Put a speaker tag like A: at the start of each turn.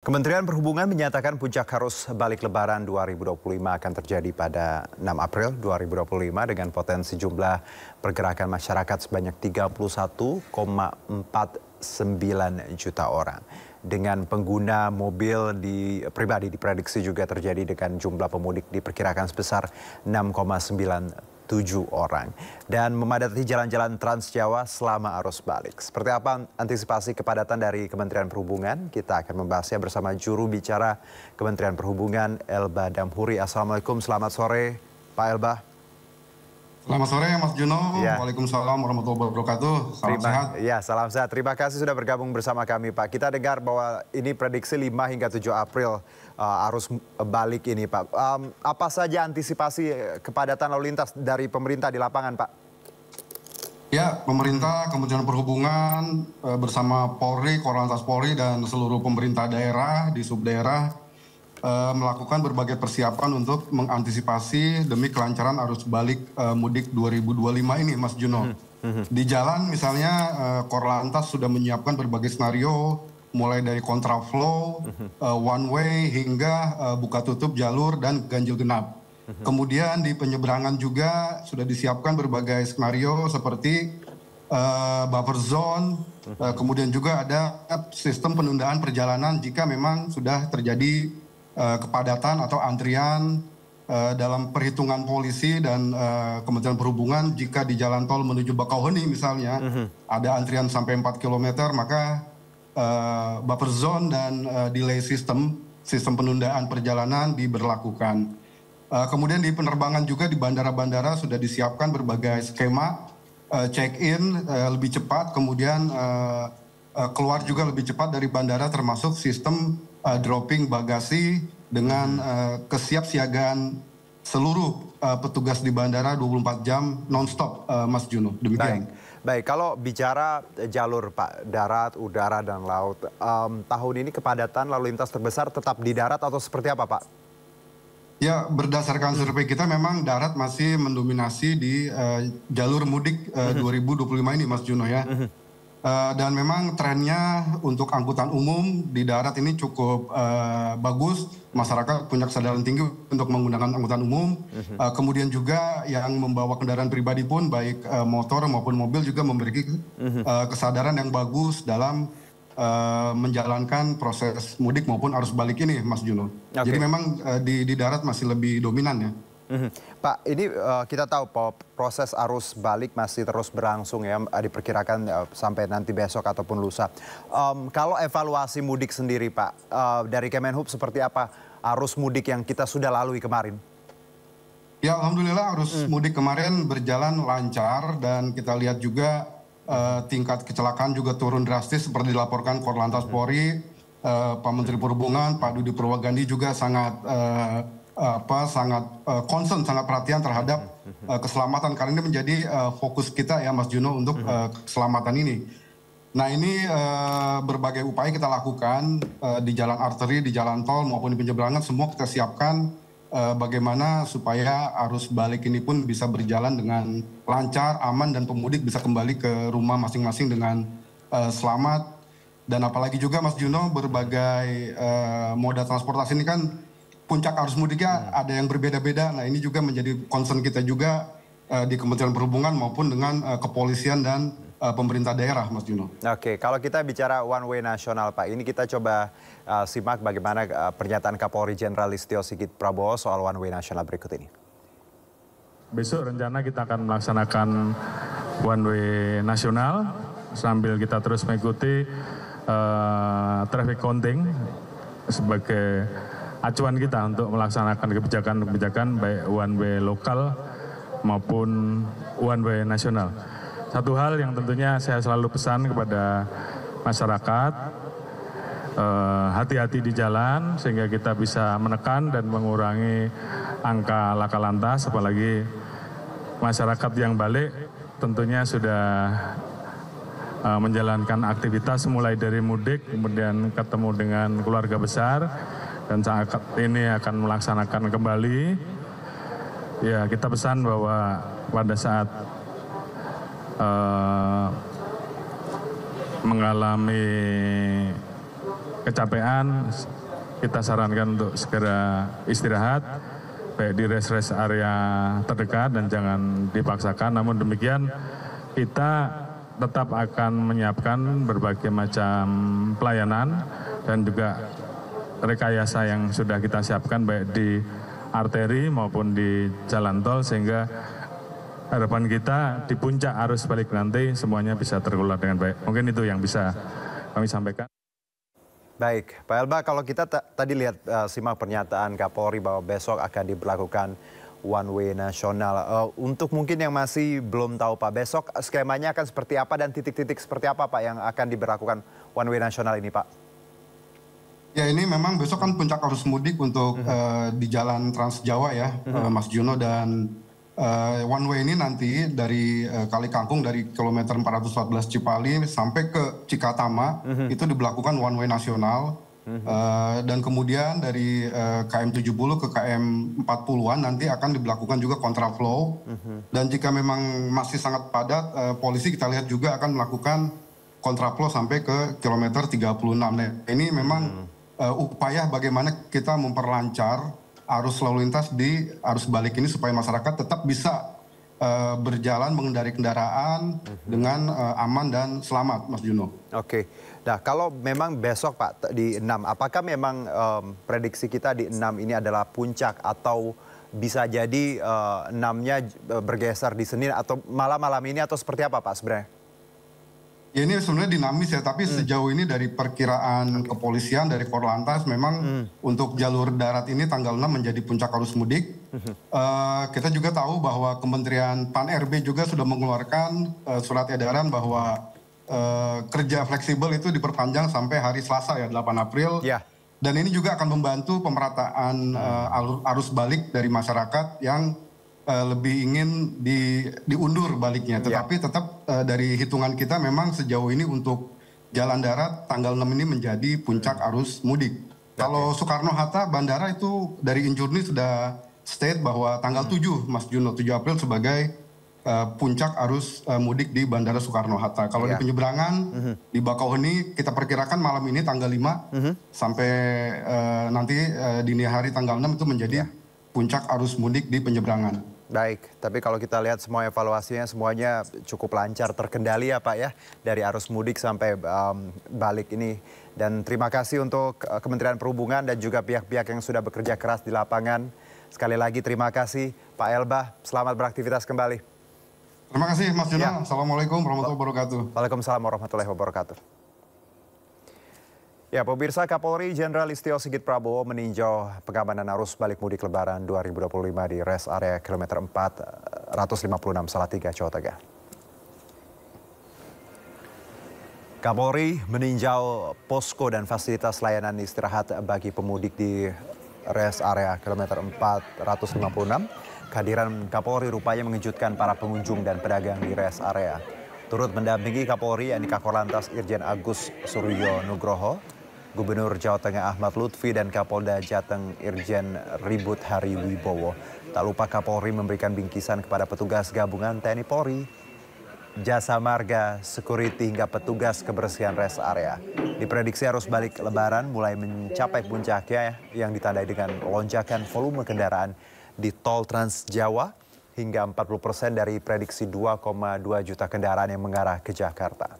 A: Kementerian Perhubungan menyatakan puncak arus balik Lebaran 2025 akan terjadi pada 6 April 2025 dengan potensi jumlah pergerakan masyarakat sebanyak 31,49 juta orang. Dengan pengguna mobil pribadi diprediksi juga terjadi dengan jumlah pemudik diperkirakan sebesar 6,97 orang dan memadati jalan-jalan Trans Jawa selama arus balik. Seperti apa antisipasi kepadatan dari Kementerian Perhubungan? Kita akan membahasnya bersama juru bicara Kementerian Perhubungan, Elba Damhuri. Assalamualaikum, selamat sore Pak Elba.
B: Selamat sore Mas Juno, ya. Waalaikumsalam warahmatullahi wabarakatuh, salam sehat.
A: Ya, salam sehat. Terima kasih sudah bergabung bersama kami Pak. Kita dengar bahwa ini prediksi 5 hingga 7 April arus balik ini Pak. Apa saja antisipasi kepadatan lalu lintas dari pemerintah di lapangan Pak?
B: Ya, pemerintah, Kementerian Perhubungan bersama Polri, Korlantas Polri dan seluruh pemerintah daerah di subdaerah melakukan berbagai persiapan untuk mengantisipasi demi kelancaran arus balik mudik 2025 ini Mas Juno. Di jalan misalnya Korlantas sudah menyiapkan berbagai skenario mulai dari kontraflow, one way hingga buka tutup jalur dan ganjil genap. Kemudian di penyeberangan juga sudah disiapkan berbagai skenario seperti buffer zone, kemudian juga ada sistem penundaan perjalanan jika memang sudah terjadi kepadatan atau antrian dalam perhitungan polisi dan Kementerian Perhubungan jika di jalan tol menuju Bakauheni misalnya ada antrian sampai 4 km maka buffer zone dan delay sistem penundaan perjalanan diberlakukan. Kemudian di penerbangan juga di bandara-bandara sudah disiapkan berbagai skema check-in lebih cepat, kemudian keluar juga lebih cepat dari bandara termasuk sistem dropping bagasi dengan kesiapsiagaan seluruh petugas di bandara 24 jam non-stop Mas Juno. Demikian.
A: Baik, kalau bicara jalur Pak, darat, udara, dan laut, tahun ini kepadatan lalu lintas terbesar tetap di darat atau seperti apa Pak?
B: Ya, berdasarkan survei kita memang darat masih mendominasi di jalur mudik 2025 ini Mas Juno ya. Dan memang trennya untuk angkutan umum di darat ini cukup bagus. Masyarakat punya kesadaran tinggi untuk menggunakan angkutan umum. Kemudian juga yang membawa kendaraan pribadi pun baik motor maupun mobil juga memiliki kesadaran yang bagus dalam menjalankan proses mudik maupun arus balik ini Mas Juno. Jadi memang di darat masih lebih dominan ya.
A: Pak, ini kita tahu bahwa proses arus balik masih terus berlangsung ya, diperkirakan sampai nanti besok ataupun lusa. Kalau evaluasi mudik sendiri Pak, dari Kemenhub seperti apa arus mudik yang kita sudah lalui kemarin?
B: Ya, alhamdulillah arus mudik kemarin berjalan lancar dan kita lihat juga tingkat kecelakaan juga turun drastis seperti dilaporkan Korlantas Polri, Pak Menteri Perhubungan, Pak Dudi Purwagandi juga sangat concern, sangat perhatian terhadap keselamatan karena ini menjadi fokus kita ya Mas Juno untuk keselamatan ini. Nah ini berbagai upaya kita lakukan di jalan arteri, di jalan tol maupun di penyeberangan semua kita siapkan bagaimana supaya arus balik ini pun bisa berjalan dengan lancar, aman dan pemudik bisa kembali ke rumah masing-masing dengan selamat. Dan apalagi juga Mas Juno berbagai moda transportasi ini kan puncak arus mudiknya ada yang berbeda-beda. Nah ini juga menjadi concern kita juga di Kementerian Perhubungan maupun dengan kepolisian dan pemerintah daerah Mas Juno.
A: Oke, kalau kita bicara one way nasional Pak, ini kita coba simak bagaimana pernyataan Kapolri Jenderal Listio Sigit Prabowo soal one way nasional berikut ini.
C: Besok rencana kita akan melaksanakan one way nasional sambil kita terus mengikuti traffic counting sebagai acuan kita untuk melaksanakan kebijakan-kebijakan baik one way lokal maupun one way nasional. Satu hal yang tentunya saya selalu pesan kepada masyarakat, hati-hati di jalan sehingga kita bisa menekan dan mengurangi angka laka lantas, apalagi masyarakat yang balik tentunya sudah menjalankan aktivitas mulai dari mudik, kemudian ketemu dengan keluarga besar, dan saat ini akan melaksanakan kembali. Ya, kita pesan bahwa pada saat mengalami kecapean, kita sarankan untuk segera istirahat, baik di rest area terdekat dan jangan dipaksakan. Namun demikian kita tetap akan menyiapkan berbagai macam pelayanan dan juga rekayasa yang sudah kita siapkan baik di arteri maupun di jalan tol, sehingga harapan kita di puncak arus balik nanti semuanya bisa terkelola dengan baik. Mungkin itu yang bisa kami sampaikan.
A: Baik, Pak Elba, kalau kita tadi lihat simak pernyataan Kapolri bahwa besok akan diberlakukan one way nasional. Untuk mungkin yang masih belum tahu Pak, besok skemanya akan seperti apa dan titik-titik seperti apa Pak yang akan diberlakukan one way nasional ini Pak?
B: Ya, ini memang besok kan puncak arus mudik untuk di Jalan Trans Jawa ya, Mas Juno, dan one way ini nanti dari Kali Kangkung dari kilometer 414 Cipali sampai ke Cikatama itu diberlakukan one way nasional. Dan kemudian dari KM 70 ke KM 40-an nanti akan diberlakukan juga kontraflow. Dan jika memang masih sangat padat, polisi kita lihat juga akan melakukan kontraflow sampai ke kilometer 36. Nah, ini memang upaya bagaimana kita memperlancar arus lalu lintas di arus balik ini supaya masyarakat tetap bisa berjalan mengendari kendaraan dengan aman dan selamat, Mas Juno.
A: Oke, nah kalau memang besok Pak di 6, apakah memang prediksi kita di 6 ini adalah puncak atau bisa jadi 6-nya bergeser di Senin atau malam ini atau seperti apa Pak sebenarnya?
B: Ya, ini sebenarnya dinamis ya, tapi sejauh ini dari perkiraan kepolisian dari Korlantas memang untuk jalur darat ini tanggal 6 menjadi puncak arus mudik. Kita juga tahu bahwa Kementerian Pan-RB juga sudah mengeluarkan surat edaran bahwa kerja fleksibel itu diperpanjang sampai hari Selasa ya, 8 April.
A: Ya.
B: Dan ini juga akan membantu pemerataan arus balik dari masyarakat yang lebih ingin diundur baliknya. Tetapi tetap dari hitungan kita memang sejauh ini untuk jalan darat tanggal 6 ini menjadi puncak arus mudik. Kalau Soekarno-Hatta bandara itu dari Injurni sudah state bahwa tanggal 7 Mas Juno, 7 April sebagai puncak arus mudik di Bandara Soekarno-Hatta. Kalau di penyeberangan di Bakauheni kita perkirakan malam ini tanggal 5 sampai nanti dini hari tanggal 6 itu menjadi puncak arus mudik di penyeberangan.
A: Baik, tapi kalau kita lihat semua evaluasinya semuanya cukup lancar, terkendali ya Pak ya, dari arus mudik sampai balik ini. Dan terima kasih untuk Kementerian Perhubungan dan juga pihak-pihak yang sudah bekerja keras di lapangan. Sekali lagi terima kasih Pak Elba, selamat beraktivitas kembali.
B: Terima kasih Mas Juno,
A: Ya.
B: Assalamualaikum warahmatullahi wabarakatuh.
A: Waalaikumsalam warahmatullahi wabarakatuh. Ya, pemirsa, Kapolri Jenderal Listio Sigit Prabowo meninjau pengamanan arus balik mudik Lebaran 2025 di rest area kilometer 456 Salatiga, Jawa Tengah. Kapolri meninjau posko dan fasilitas layanan istirahat bagi pemudik di rest area kilometer 456. Kehadiran Kapolri rupanya mengejutkan para pengunjung dan pedagang di rest area. Turut mendampingi Kapolri yakni Kakor Irjen Agus Suryo Nugroho, Gubernur Jawa Tengah Ahmad Lutfi dan Kapolda Jateng Irjen Ribut Hari Wibowo. Tak lupa Kapolri memberikan bingkisan kepada petugas gabungan TNI Polri, Jasa Marga, Security hingga petugas kebersihan rest area. Diprediksi arus balik Lebaran mulai mencapai puncaknya yang ditandai dengan lonjakan volume kendaraan di tol Trans Jawa hingga 40% dari prediksi 2,2 juta kendaraan yang mengarah ke Jakarta.